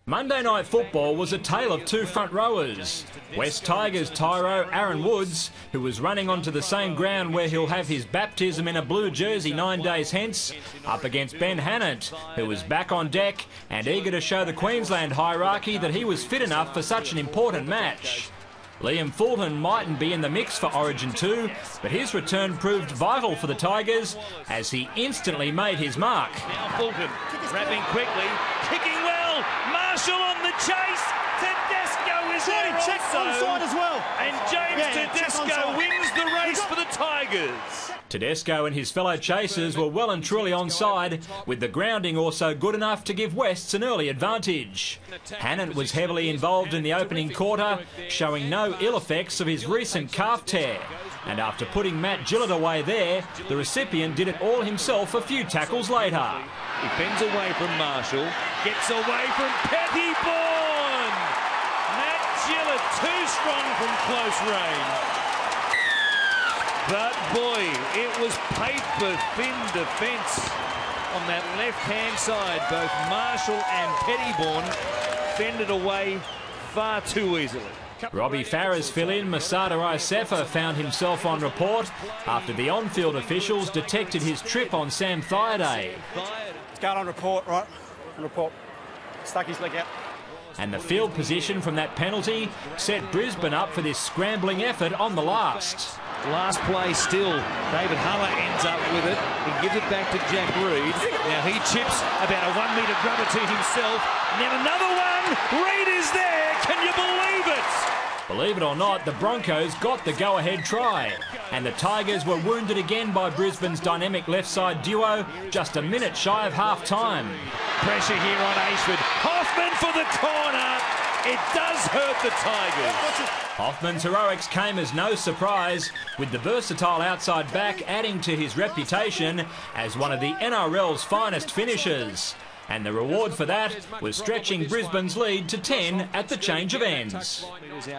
Monday night football was a tale of two front rowers. West Tigers tyro Aaron Woods, who was running onto the same ground where he'll have his baptism in a blue jersey 9 days hence, up against Ben Hannant, who was back on deck and eager to show the Queensland hierarchy that he was fit enough for such an important match. Liam Fulton mightn't be in the mix for Origin 2, but his return proved vital for the Tigers as he instantly made his mark. Now Fulton wrapping quickly, kicking well, Marshall on the chase, Tedesco is there also, as well. And James Tedesco wins the race for the Tigers. Tedesco and his fellow chasers were well and truly onside, with the grounding also good enough to give Wests an early advantage. Hannant was heavily involved in the opening quarter, showing no ill effects of his recent calf tear. And after putting Matt Gillett away there, the recipient did it all himself a few tackles later. He bends away from Marshall, gets away from Pettybourne. Matt Gillett too strong from close range. But boy, it was paper-thin defence on that left-hand side. Both Marshall and Pettybourne fended away far too easily. Robbie Farah's fill-in, Masada Isefa, found himself on report after the on-field officials detected his trip on Sam Thaiday. It's going on report, right? On report. Stuck his leg out. And the field position from that penalty set Brisbane up for this scrambling effort on the last. Last play still, David Huller ends up with it. He gives it back to Jack Reed. Now he chips about a 1 metre grubber to himself. Now another one. Reed is there. Can you believe it? Believe it or not, the Broncos got the go-ahead try. And the Tigers were wounded again by Brisbane's dynamic left-side duo just a minute shy of half-time. Pressure here on Ashford. Hoffman for the corner. It does hurt the Tigers. Hoffman's heroics came as no surprise, with the versatile outside back adding to his reputation as one of the NRL's finest finishers. And the reward for that was stretching Brisbane's lead to 10 at the change of ends.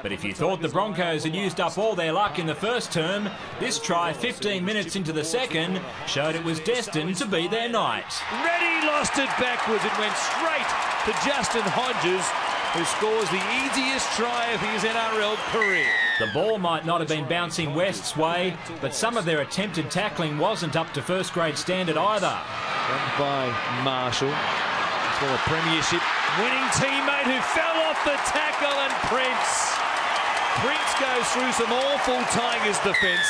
But if you thought the Broncos had used up all their luck in the first term, this try 15 minutes into the second showed it was destined to be their night. Reddy lost it backwards. It went straight to Justin Hodges, who scores the easiest try of his NRL career. The ball might not have been bouncing West's way, but some of their attempted tackling wasn't up to first-grade standard either. Done by Marshall. For a premiership winning teammate who fell off the tackle, and Prince goes through some awful Tigers defence,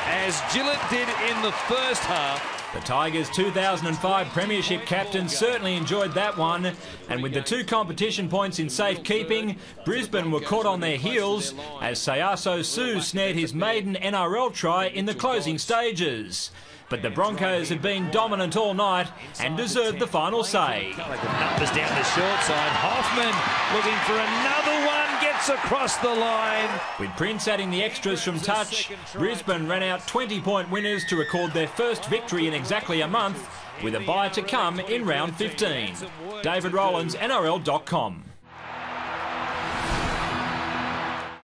as Gillett did in the first half. The Tigers' 2005 premiership captain certainly enjoyed that one, and with the 2 competition points in safekeeping, Brisbane were caught on their heels as Sayaso Su snared his maiden NRL try in the closing stages. But the Broncos had been dominant all night and deserved the final say. Numbers down the short side. Hoffman looking for another one, gets across the line. With Prince adding the extras from touch, Brisbane ran out 20-point winners to record their first victory in exactly a month, with a bye to come in round 15. David Rowlands, NRL.com.